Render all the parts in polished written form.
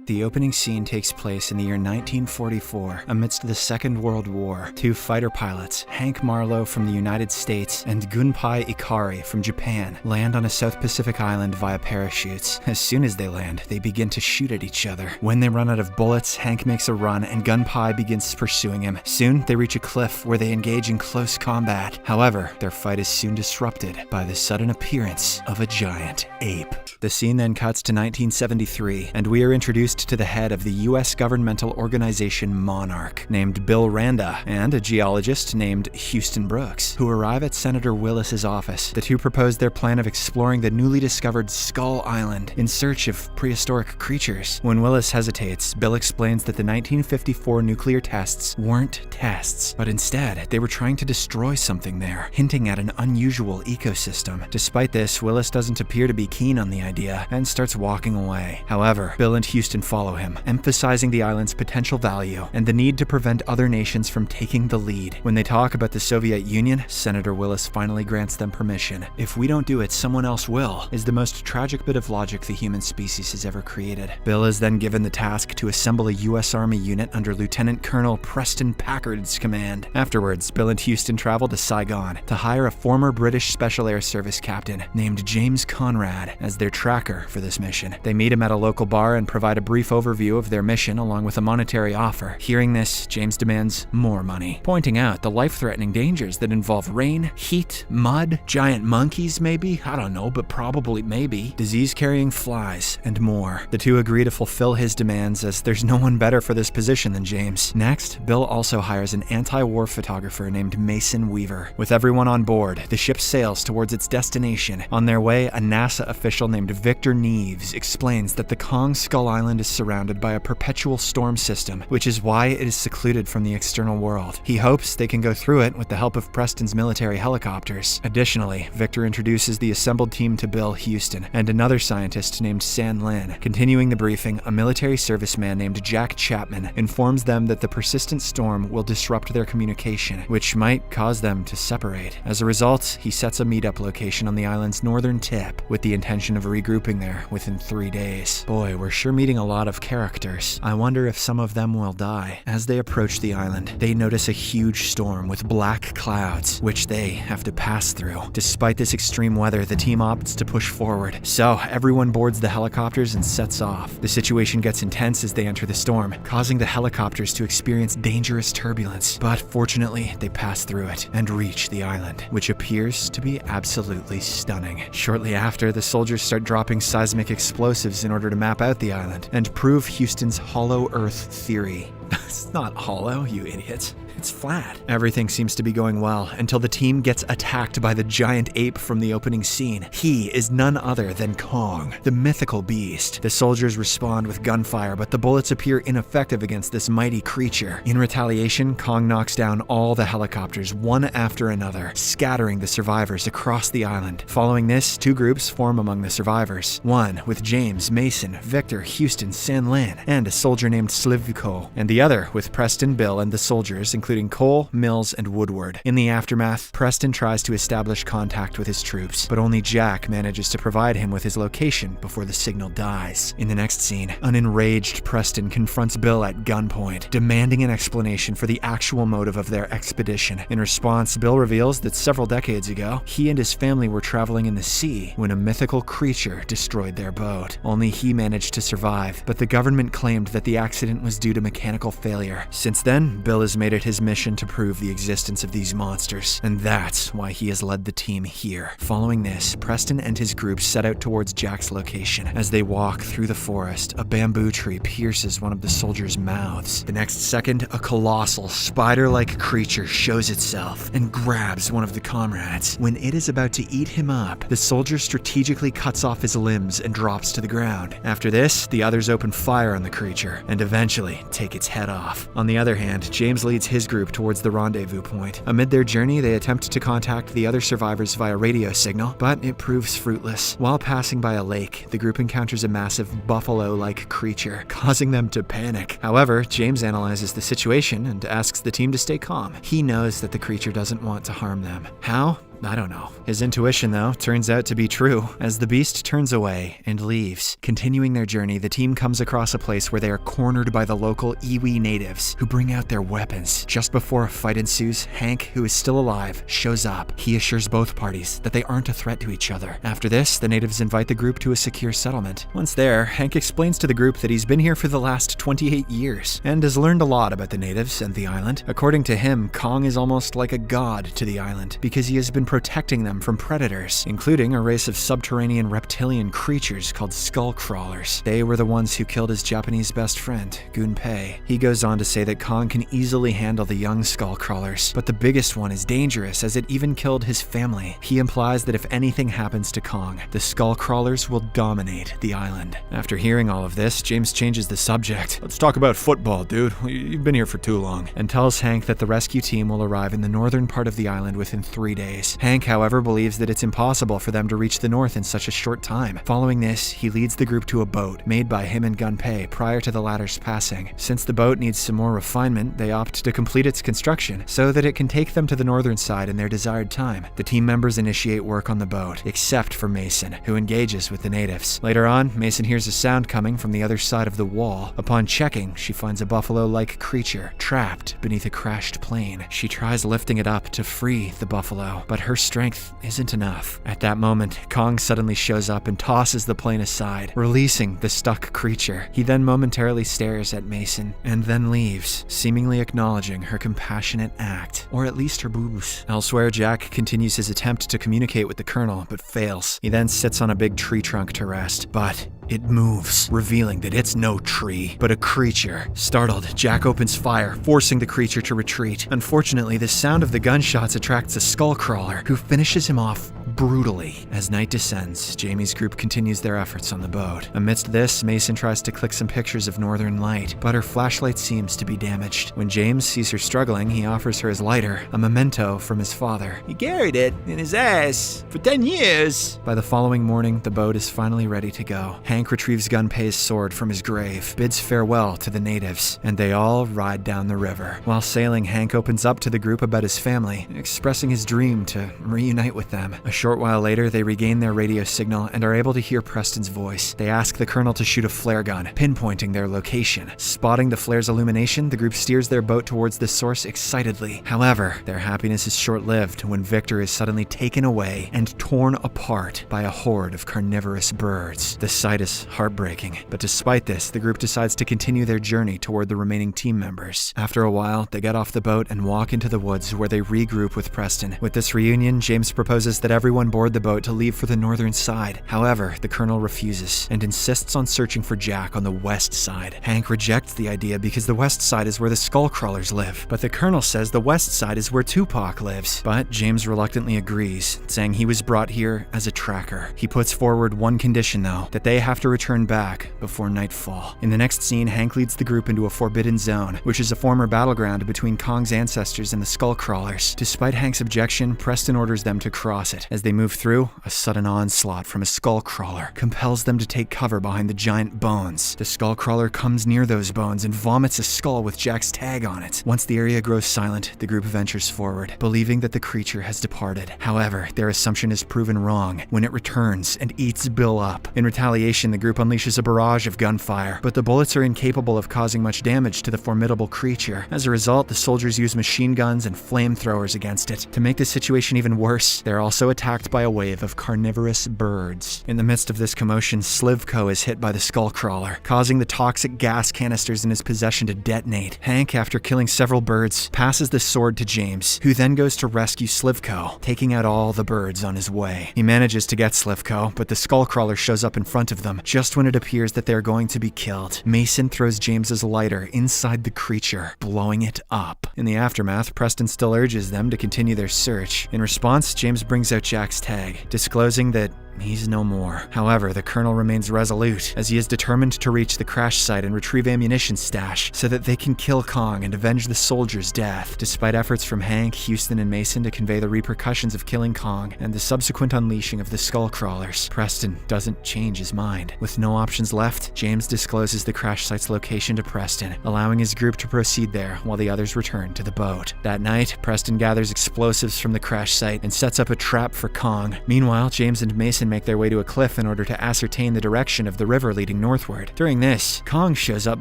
The opening scene takes place in the year 1944 amidst the Second World War. Two fighter pilots, Hank Marlowe from the United States and Gunpei Ikari from Japan, land on a South Pacific island via parachutes. As soon as they land, they begin to shoot at each other. When they run out of bullets, Hank makes a run and Gunpei begins pursuing him. Soon, they reach a cliff where they engage in close combat. However, their fight is soon disrupted by the sudden appearance of a giant ape. The scene then cuts to 1973, and we are introduced to the head of the U.S. governmental organization Monarch, named Bill Randa, and a geologist named Houston Brooks, who arrive at Senator Willis's office. The two propose their plan of exploring the newly discovered Skull Island in search of prehistoric creatures. When Willis hesitates, Bill explains that the 1954 nuclear tests weren't tests, but instead, they were trying to destroy something there, hinting at an unusual ecosystem. Despite this, Willis doesn't appear to be keen on the idea and starts walking away. However, Bill and Houston follow him, emphasizing the island's potential value and the need to prevent other nations from taking the lead. When they talk about the Soviet Union, Senator Willis finally grants them permission. "If we don't do it, someone else will," is the most tragic bit of logic the human species has ever created. Bill is then given the task to assemble a U.S. Army unit under Lieutenant Colonel Preston Packard's command. Afterwards, Bill and Houston travel to Saigon to hire a former British Special Air Service captain named James Conrad as their tracker for this mission. They meet him at a local bar and provide a brief overview of their mission along with a monetary offer. Hearing this, James demands more money, pointing out the life-threatening dangers that involve rain, heat, mud, giant monkeys maybe, I don't know, but probably maybe, disease-carrying flies, and more. The two agree to fulfill his demands as there's no one better for this position than James. Next, Bill also hires an anti-war photographer named Mason Weaver. With everyone on board, the ship sails towards its destination. On their way, a NASA official named Victor Neves explains that the Kong Skull Island is surrounded by a perpetual storm system, which is why it is secluded from the external world. He hopes they can go through it with the help of Preston's military helicopters. Additionally, Victor introduces the assembled team to Bill, Houston, and another scientist named San Lin. Continuing the briefing, a military serviceman named Jack Chapman informs them that the persistent storm will disrupt their communication, which might cause them to separate. As a result, he sets a meetup location on the island's northern tip with the intention of regrouping there within 3 days. Boy, we're sure meeting a lot of characters. I wonder if some of them will die. As they approach the island, they notice a huge storm with black clouds, which they have to pass through. Despite this extreme weather, the team opts to push forward. So, everyone boards the helicopters and sets off. The situation gets intense as they enter the storm, causing the helicopters to experience dangerous turbulence. But fortunately, they pass through it and reach the island, which appears to be absolutely stunning. Shortly after, the soldiers start dropping seismic explosives in order to map out the island and prove Houston's hollow earth theory. It's not hollow, you idiots. It's flat. Everything seems to be going well until the team gets attacked by the giant ape from the opening scene. He is none other than Kong, the mythical beast. The soldiers respond with gunfire, but the bullets appear ineffective against this mighty creature. In retaliation, Kong knocks down all the helicopters one after another, scattering the survivors across the island. Following this, two groups form among the survivors. One with James, Mason, Victor, Houston, San Lin, and a soldier named Slivko, and the other with Preston, Bill, and the soldiers, including Cole, Mills, and Woodward. In the aftermath, Preston tries to establish contact with his troops, but only Jack manages to provide him with his location before the signal dies. In the next scene, an enraged Preston confronts Bill at gunpoint, demanding an explanation for the actual motive of their expedition. In response, Bill reveals that several decades ago, he and his family were traveling in the sea when a mythical creature destroyed their boat. Only he managed to survive, but the government claimed that the accident was due to mechanical failure. Since then, Bill has made it his mission to prove the existence of these monsters, and that's why he has led the team here. Following this, Preston and his group set out towards Jack's location. As they walk through the forest, a bamboo tree pierces one of the soldiers' mouths. The next second, a colossal, spider-like creature shows itself and grabs one of the comrades. When it is about to eat him up, the soldier strategically cuts off his limbs and drops to the ground. After this, the others open fire on the creature and eventually take its head off. On the other hand, James leads his group towards the rendezvous point. Amid their journey, they attempt to contact the other survivors via radio signal, but it proves fruitless. While passing by a lake, the group encounters a massive buffalo-like creature, causing them to panic. However, James analyzes the situation and asks the team to stay calm. He knows that the creature doesn't want to harm them. How? I don't know. His intuition, though, turns out to be true. As the beast turns away and leaves, continuing their journey, the team comes across a place where they are cornered by the local Iwi natives, who bring out their weapons. Just before a fight ensues, Hank, who is still alive, shows up. He assures both parties that they aren't a threat to each other. After this, the natives invite the group to a secure settlement. Once there, Hank explains to the group that he's been here for the last 28 years, and has learned a lot about the natives and the island. According to him, Kong is almost like a god to the island, because he has been protecting them from predators, including a race of subterranean reptilian creatures called skull crawlers. They were the ones who killed his Japanese best friend, Gunpei. He goes on to say that Kong can easily handle the young skull crawlers, but the biggest one is dangerous as it even killed his family. He implies that if anything happens to Kong, the skull crawlers will dominate the island. After hearing all of this, James changes the subject. Let's talk about football, dude. You've been here for too long. And tells Hank that the rescue team will arrive in the northern part of the island within 3 days. Hank, however, believes that it's impossible for them to reach the north in such a short time. Following this, he leads the group to a boat made by him and Gunpei prior to the latter's passing. Since the boat needs some more refinement, they opt to complete its construction so that it can take them to the northern side in their desired time. The team members initiate work on the boat, except for Mason, who engages with the natives. Later on, Mason hears a sound coming from the other side of the wall. Upon checking, she finds a buffalo-like creature trapped beneath a crashed plane. She tries lifting it up to free the buffalo, but her strength isn't enough. At that moment, Kong suddenly shows up and tosses the plane aside, releasing the stuck creature. He then momentarily stares at Mason and then leaves, seemingly acknowledging her compassionate act, or at least her boobs. Elsewhere, Jack continues his attempt to communicate with the Colonel, but fails. He then sits on a big tree trunk to rest, but it moves, revealing that it's no tree, but a creature. Startled, Jack opens fire, forcing the creature to retreat. Unfortunately, the sound of the gunshots attracts a skull crawler, who finishes him off brutally. As night descends, Jamie's group continues their efforts on the boat. Amidst this, Mason tries to click some pictures of northern light, but her flashlight seems to be damaged. When James sees her struggling, he offers her his lighter, a memento from his father. He carried it in his ass for 10 years. By the following morning, the boat is finally ready to go. Hank retrieves Gunpei's sword from his grave, bids farewell to the natives, and they all ride down the river. While sailing, Hank opens up to the group about his family, expressing his dream to reunite with them. A short while later, they regain their radio signal and are able to hear Preston's voice. They ask the Colonel to shoot a flare gun, pinpointing their location. Spotting the flare's illumination, the group steers their boat towards the source excitedly. However, their happiness is short-lived when Victor is suddenly taken away and torn apart by a horde of carnivorous birds. The sight is heartbreaking, but despite this, the group decides to continue their journey toward the remaining team members. After a while, they get off the boat and walk into the woods where they regroup with Preston. With this reunion, James proposes that everyone board the boat to leave for the northern side. However, the Colonel refuses and insists on searching for Jack on the west side. Hank rejects the idea because the west side is where the skull crawlers live, but the Colonel says the west side is where Tupac lives. But James reluctantly agrees, saying he was brought here as a tracker. He puts forward one condition though, that they have to return back before nightfall. In the next scene, Hank leads the group into a forbidden zone, which is a former battleground between Kong's ancestors and the skull crawlers. Despite Hank's objection, Preston orders them to cross it. As they move through, a sudden onslaught from a skull crawler compels them to take cover behind the giant bones. The skull crawler comes near those bones and vomits a skull with Jack's tag on it. Once the area grows silent, the group ventures forward, believing that the creature has departed. However, their assumption is proven wrong when it returns and eats Bill up. In retaliation, the group unleashes a barrage of gunfire, but the bullets are incapable of causing much damage to the formidable creature. As a result, the soldiers use machine guns and flamethrowers against it. To make the situation even worse, they're also attacked by a wave of carnivorous birds. In the midst of this commotion, Slivko is hit by the skull crawler, causing the toxic gas canisters in his possession to detonate. Hank, after killing several birds, passes the sword to James, who then goes to rescue Slivko, taking out all the birds on his way. He manages to get Slivko, but the skull crawler shows up in front of them just when it appears that they're going to be killed. Mason throws James's lighter inside the creature, blowing it up. In the aftermath, Preston still urges them to continue their search. In response, James brings out Jack's tag, disclosing that he's no more. However, the Colonel remains resolute, as he is determined to reach the crash site and retrieve ammunition stash so that they can kill Kong and avenge the soldier's death. Despite efforts from Hank, Houston, and Mason to convey the repercussions of killing Kong and the subsequent unleashing of the Skullcrawlers, Preston doesn't change his mind. With no options left, James discloses the crash site's location to Preston, allowing his group to proceed there while the others return to the boat. That night, Preston gathers explosives from the crash site and sets up a trap for Kong. Meanwhile, James and Mason make their way to a cliff in order to ascertain the direction of the river leading northward. During this, Kong shows up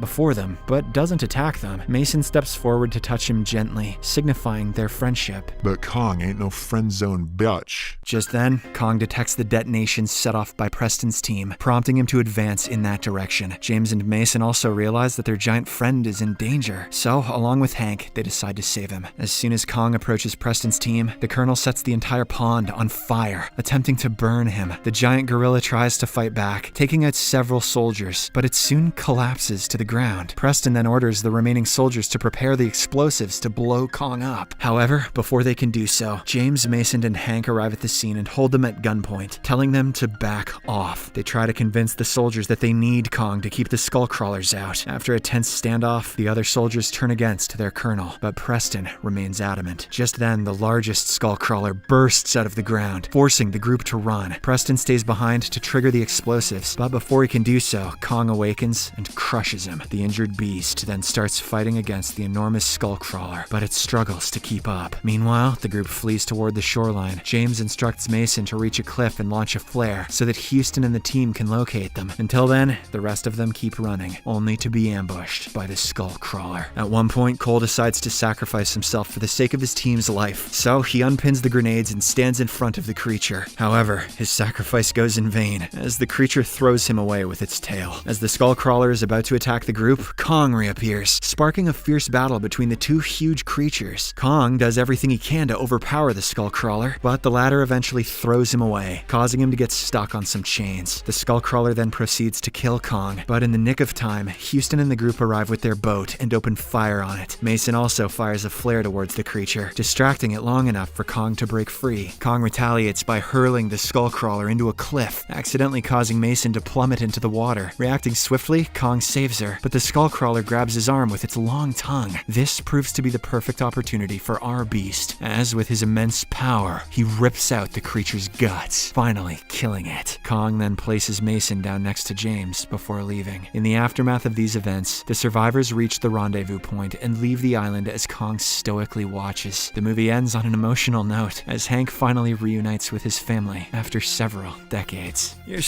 before them, but doesn't attack them. Mason steps forward to touch him gently, signifying their friendship. But Kong ain't no friend zone bitch. Just then, Kong detects the detonations set off by Preston's team, prompting him to advance in that direction. James and Mason also realize that their giant friend is in danger, so along with Hank, they decide to save him. As soon as Kong approaches Preston's team, the Colonel sets the entire pond on fire, attempting to burn him. The giant gorilla tries to fight back, taking out several soldiers, but it soon collapses to the ground. Preston then orders the remaining soldiers to prepare the explosives to blow Kong up. However, before they can do so, James, Mason, and Hank arrive at the scene and hold them at gunpoint, telling them to back off. They try to convince the soldiers that they need Kong to keep the Skullcrawlers out. After a tense standoff, the other soldiers turn against their colonel, but Preston remains adamant. Just then, the largest Skullcrawler bursts out of the ground, forcing the group to run. Preston stays behind to trigger the explosives, but before he can do so, Kong awakens and crushes him. The injured beast then starts fighting against the enormous Skullcrawler, but it struggles to keep up. Meanwhile, the group flees toward the shoreline. James instructs Mason to reach a cliff and launch a flare so that Houston and the team can locate them. Until then, the rest of them keep running, only to be ambushed by the Skullcrawler. At one point, Cole decides to sacrifice himself for the sake of his team's life, so he unpins the grenades and stands in front of the creature. However, his sacrifice goes in vain, as the creature throws him away with its tail. As the Skullcrawler is about to attack the group, Kong reappears, sparking a fierce battle between the two huge creatures. Kong does everything he can to overpower the Skullcrawler, but the latter eventually throws him away, causing him to get stuck on some chains. The Skullcrawler then proceeds to kill Kong, but in the nick of time, Houston and the group arrive with their boat and open fire on it. Mason also fires a flare towards the creature, distracting it long enough for Kong to break free. Kong retaliates by hurling the Skullcrawler into a cliff, accidentally causing Mason to plummet into the water. Reacting swiftly, Kong saves her, but the Skullcrawler grabs his arm with its long tongue. This proves to be the perfect opportunity for our beast, as with his immense power, he rips out the creature's guts, finally killing it. Kong then places Mason down next to James before leaving. In the aftermath of these events, the survivors reach the rendezvous point and leave the island as Kong stoically watches. The movie ends on an emotional note, as Hank finally reunites with his family after several decades.